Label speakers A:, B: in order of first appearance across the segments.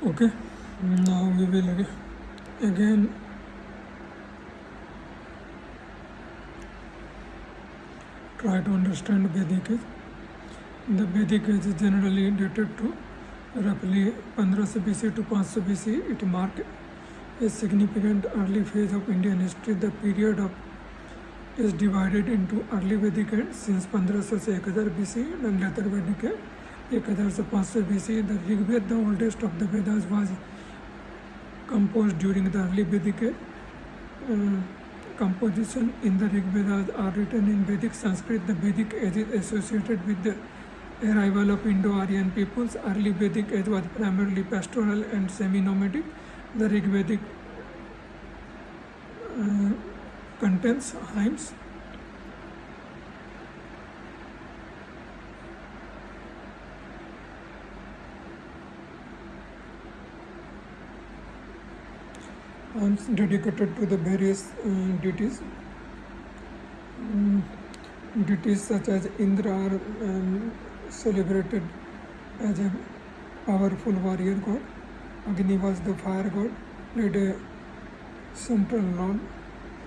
A: Okay, now we will again try to understand Vedic age. The Vedic age is generally dated to roughly 1500 BC to 500 BC. It marked a significant early phase of Indian history. The period of is divided into early Vedic age since 1500 से 1000 BC and later Vedic age 1000 से 500 BC. The Rig Veda, the oldest of the Vedas, was composed during the early Vedic age. Composition in the Rig Vedas are written in Vedic Sanskrit. The Vedic age is associated with the arrival of Indo-Aryan peoples. Early Vedic age was primarily pastoral and semi-nomadic. The Rig Vedic contains hymns. Hymns dedicated to the various deities. Deities such as Indra are celebrated as a powerful warrior god. Agni was the fire god, played a central role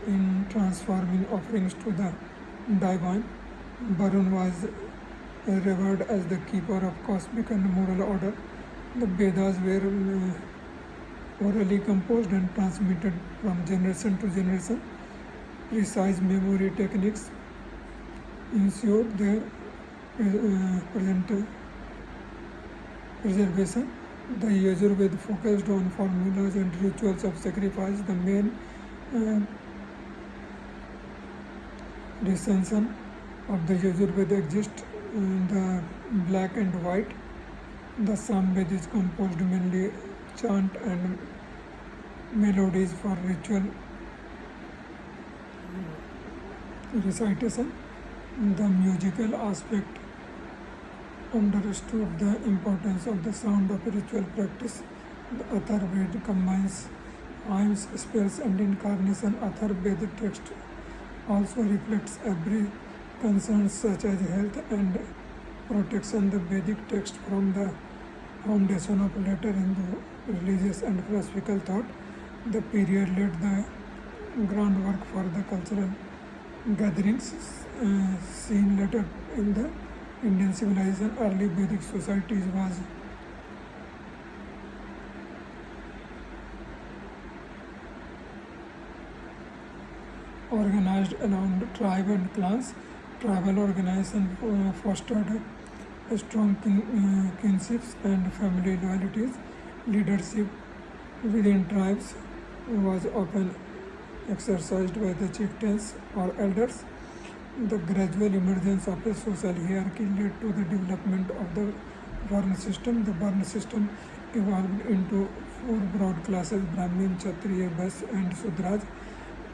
A: in transforming offerings to the divine. Varun was revered as the keeper of cosmic and moral order. The Vedas were orally composed and transmitted from generation to generation. Precise memory techniques ensured their preservation. The Yajurveda focused on formulas and rituals of sacrifice. The main recension of the Yajurveda exists in the black and white. The Samveda is composed mainly chant and melodies for ritual recitation. The musical aspect understood the importance of the sound of ritual practice. The Atharvaveda combines hymns, spells and incarnation. Atharvaveda text also reflects every concerns such as health and protection. The Vedic text from the foundation of later Hindu religious and philosophical thought. The period laid the groundwork for the cultural gatherings seen later in the Indian civilization. Early Vedic societies was organized around tribe and clans. Tribal organization fostered strong kinships and family loyalties. Leadership within tribes was often exercised by the chieftains or elders. The gradual emergence of a social hierarchy led to the development of the Varna system. The Varna system evolved into four broad classes: Brahmin, Kshatriya, Vaishya and Sudras.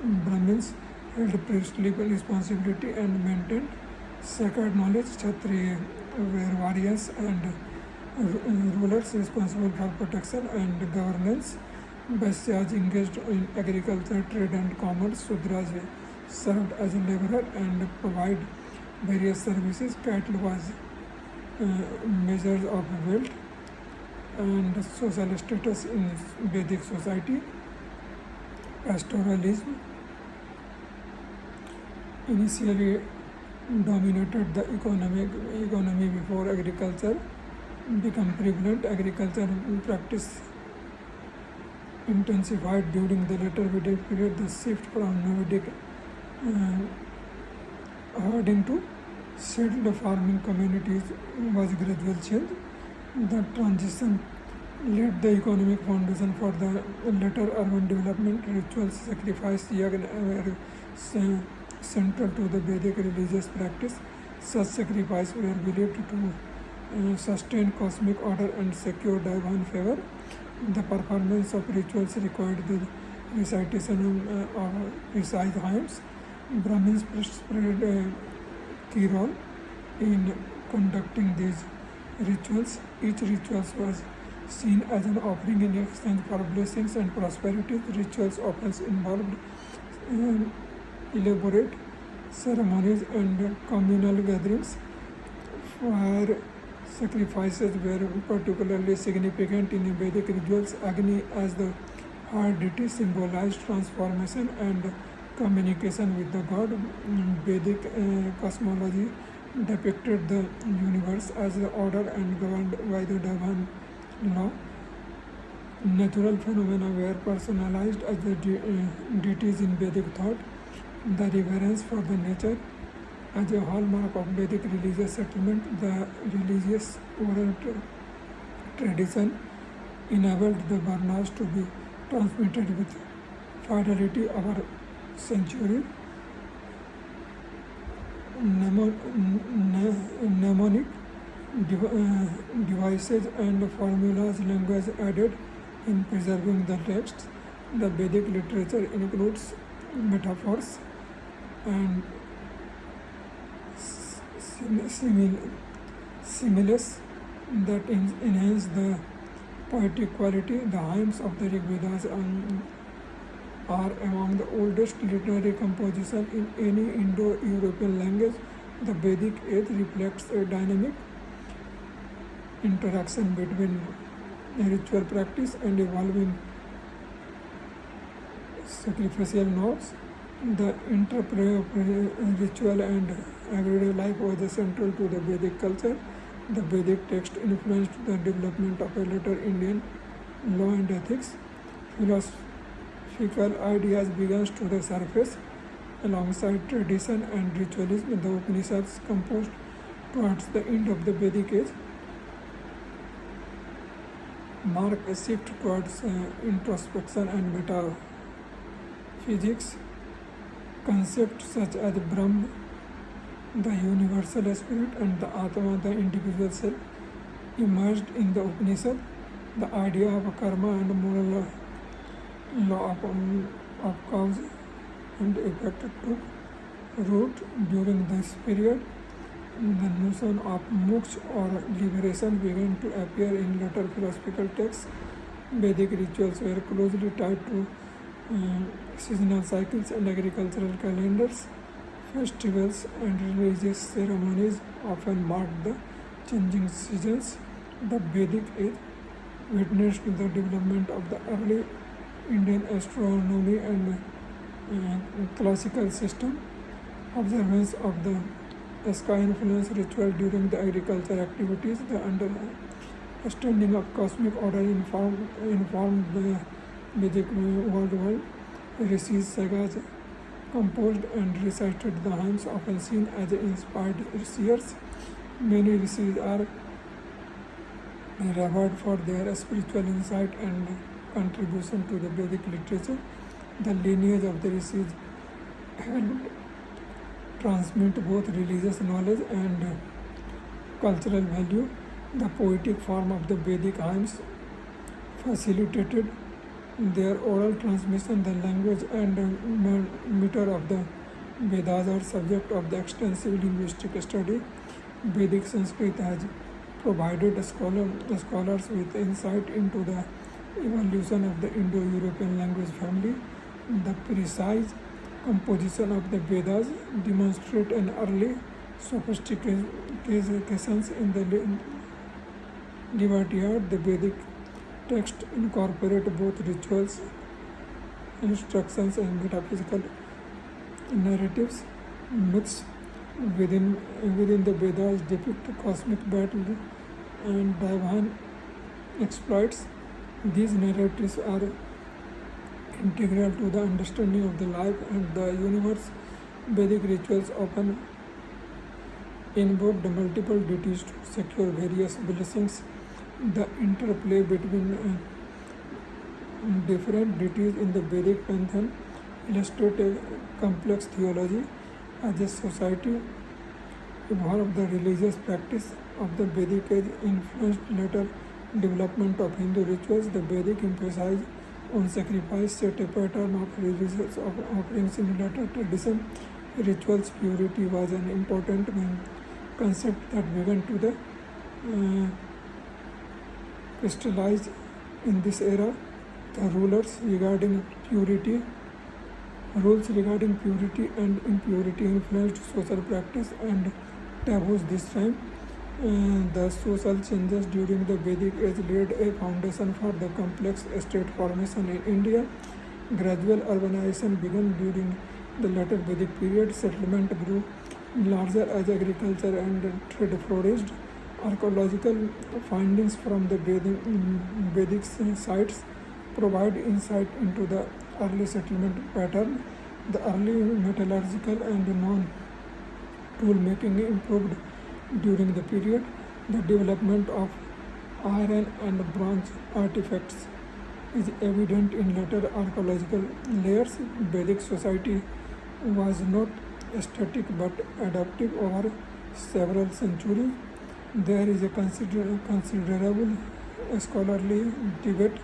A: Brahmins held priestly responsibility and maintained sacred knowledge. Kshatriya were warriors and rulers responsible for protection and governance. Vaisyas engaged in agriculture, trade and commerce. Sudras served as a laborer and provide various services. Cattle was measures of wealth and social status in Vedic society. Pastoralism initially dominated the economy before agriculture became prevalent. Agriculture practice intensified during the later Vedic period. The shift from nomadic herding to settled farming communities was gradual change. The transition laid the economic foundation for the later urban development. Rituals, sacrifice, yagna were central to the Vedic religious practice. Such sacrifices were believed to sustain cosmic order and secure divine favor. The performance of rituals required the recitation of precise hymns. Brahmins played a key role in conducting these rituals. Each ritual was seen as an offering in exchange for blessings and prosperity. Rituals often involved elaborate ceremonies and communal gatherings. Fire sacrifices were particularly significant in Vedic rituals. Agni, as the heart deity, symbolized transformation and communication with the god. Vedic cosmology depicted the universe as order and governed by the divine law. Natural phenomena were personalized as the deities in Vedic thought. The reverence for the nature as a hallmark of Vedic religious settlement, the religious oral tradition enabled the Varnas to be transmitted with fidelity over century. Mnemonic devices and formulas language added in preserving the text. The Vedic literature includes metaphors and similes that enhance the poetic quality. The hymns of the Rig Vedas are among the oldest literary compositions in any Indo-European language. The Vedic age reflects a dynamic interaction between ritual practice and evolving sacrificial norms. The interplay of ritual and everyday life was central to the Vedic culture. The Vedic text influenced the development of a later Indian law and ethics. Philosophical ideas began to the surface alongside tradition and ritualism. The Upanishads, composed towards the end of the Vedic age, mark a shift towards introspection and metaphysics. Concepts such as Brahma, the universal spirit, and the Atma, the individual self, emerged in the Upanishad. The idea of karma and moral law of cause and effect took root during this period. The notion of moksha or liberation began to appear in later philosophical texts. Vedic rituals were closely tied to seasonal cycles and agricultural calendars. Festivals and religious ceremonies often marked the changing seasons. The Vedic age witnessed the development of the early Indian astronomy and classical system. Observance of the sky influenced ritual during the agricultural activities. The understanding of cosmic order informed the Vedic world. Rishis, sagas composed and recited the hymns, often seen as inspired seers. Many rishis are revered for their spiritual insight and contribution to the Vedic literature. The lineage of the rishis helped transmit both religious knowledge and cultural value. The poetic form of the Vedic hymns facilitated their oral transmission. The language and meter of the Vedas are subject of the extensive linguistic study. Vedic Sanskrit has provided scholars with insight into the evolution of the Indo-European language family. The precise composition of the Vedas demonstrate an early sophistication in the liberty art. The Vedic text incorporate both rituals, instructions, and metaphysical narratives. Myths within the Vedas depict cosmic battle and divine exploits. These narratives are integral to the understanding of the life and the universe. Vedic rituals often invoked multiple deities to secure various blessings. The interplay between different deities in the Vedic pantheon illustrate a complex theology. As a society evolved, the religious practice of the Vedic age influenced later development of Hindu rituals. The Vedic emphasized on sacrifice, set a pattern of religious offerings in later tradition. Rituals purity was an important concept that began to the crystallize in this era. The rules regarding purity and impurity influenced social practice and taboos this time. The social changes during the Vedic age laid a foundation for the complex state formation in India. Gradual urbanization began during the later Vedic period. Settlement grew larger as agriculture and trade flourished. Archaeological findings from the Vedic sites provide insight into the early settlement pattern. The early metallurgical and non-tool making improved during the period. The development of iron and bronze artifacts is evident in later archaeological layers. Vedic society was not static but adaptive over several centuries. There is a considerable scholarly debate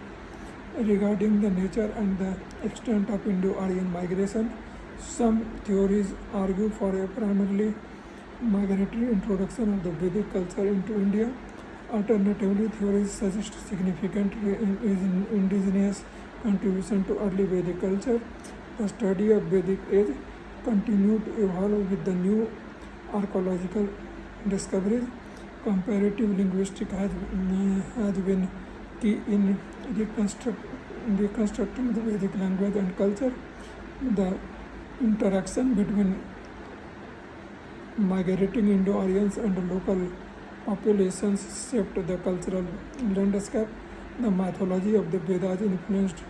A: regarding the nature and the extent of Indo-Aryan migration. Some theories argue for a primarily migratory introduction of the Vedic culture into India. Alternatively, theories suggest significant indigenous contribution to early Vedic culture. The study of Vedic age continued to evolve with the new archaeological discoveries. Comparative linguistics has been key in reconstructing the Vedic language and culture. The interaction between migrating Indo-Aryans and local populations shaped the cultural landscape. The mythology of the Vedas influenced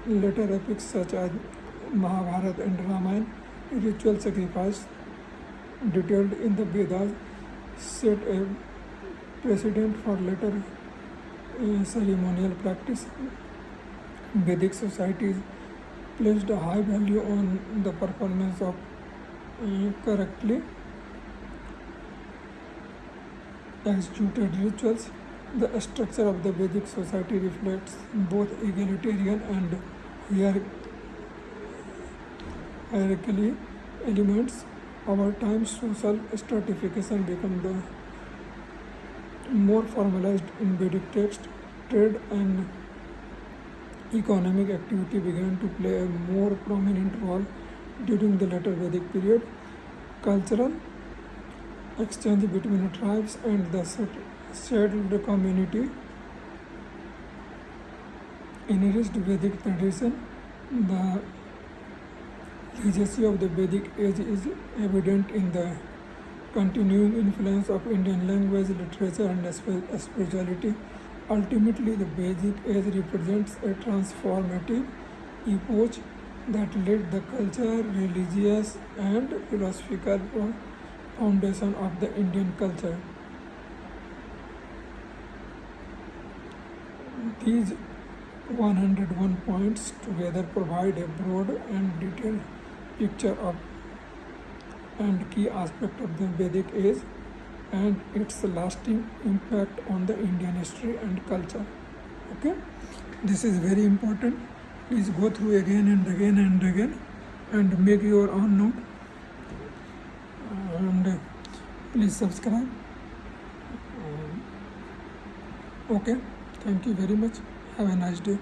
A: later epics such as Mahabharata and Ramayana. Ritual sacrifice detailed in the Vedas set a precedent for later ceremonial practice. Vedic societies placed a high value on the performance of correctly executed rituals. The structure of the Vedic society reflects both egalitarian and hierarchical elements. Over time, social stratification became the more formalized in Vedic text. Trade and economic activity began to play a more prominent role during the later Vedic period. Cultural exchange between tribes and the settled community enriched Vedic tradition. The legacy of the Vedic age is evident in the continuing influence of Indian language, literature, and spirituality. Ultimately, the Vedic age represents a transformative epoch that laid the culture, religious, and philosophical foundation of the Indian culture. These 101 points together provide a broad and detailed picture of and key aspect of the Vedic age and its lasting impact on the Indian history and culture. Okay, this is very important. Please go through again and again and again and make your own note, and please subscribe. Okay, thank you very much. Have a nice day.